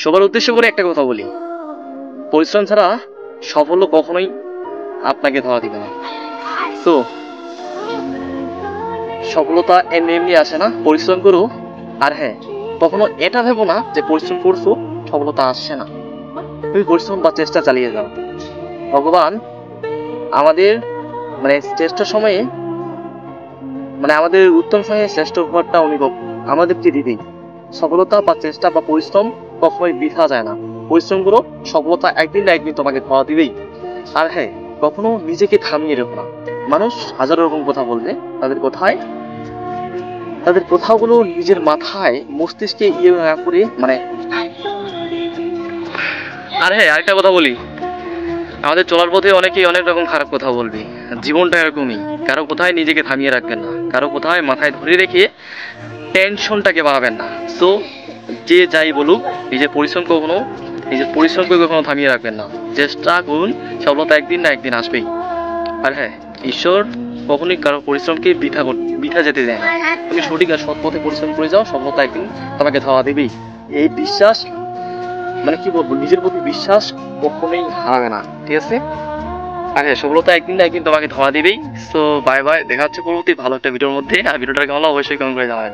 সবার উদ্দেশ্য করে একটা কথা বলি, পরিশ্রম ছাড়া সাফল্য কখনোই আপনাকে ধরা দিবে না। তো সফলতা এমনি এমনি আসে না, পরিশ্রম করো। আর হ্যাঁ, কখনো এটা ভেবো না যে পরিশ্রম করছো সফলতা আসছে না। তুমি পরিশ্রম বা চেষ্টা চালিয়ে যাও। ভগবান আমাদের শ্রেষ্ঠ সময়ে আমাদের উত্তম সময়ে শ্রেষ্ঠ উপহারটা উনি আমাদেরকে দিবেই। সফলতা বা চেষ্টা বা পরিশ্রম কখনোই বৃথা যায় না। পরিশ্রম করো, সফলতা একদিন না একদিন তোমাকে ধরা দিবেই। আর হ্যাঁ, কখনো নিজেকে থামিয়ে রেখো না। মানুষ হাজার রকম কথা বলবে, তাদের কথাগুলো নিজের মাথায় মস্তিষ্কে ইয়ে না করে আর হ্যাঁ, আরেকটা কথা বলি, আমাদের চলার পথে অনেকেই অনেক রকম খারাপ কথা বলবে। জীবনটা এরকমই, কারো কোথায় নিজেকে থামিয়ে রাখবেন না, কারো কোথায় মাথায় ধরে রেখে টেনশনটাকে বাড়াবেন না। সো যে যাই বলুক, নিজের পরিশ্রমকে কখনো থামিয়ে রাখবেন না। চেষ্টা করুন, সফলতা একদিন না একদিন আসবেই। আর হ্যাঁ, ঈশ্বর কখনোই কারো পরিশ্রমকে বৃথা যেতে দেয় না। তুমি সঠিক আর সৎ পথে পরিশ্রম করে যাও, সফলতা একদিন তোমাকে ধাওয়া দেবেই। এই বিশ্বাস কি বলবো, নিজের প্রতি বিশ্বাস কখনোই হারাবে না, ঠিক আছে? আর হ্যাঁ, সফলতা একদিন না একদিন তোমাকে ধাওয়া দিবেই। সো বাই বাই, দেখা হচ্ছে পরবর্তী ভালো একটা ভিডিওর মধ্যে। আর ভিডিওটা কেমন অবশ্যই কমেন্ট করে জানাবেন।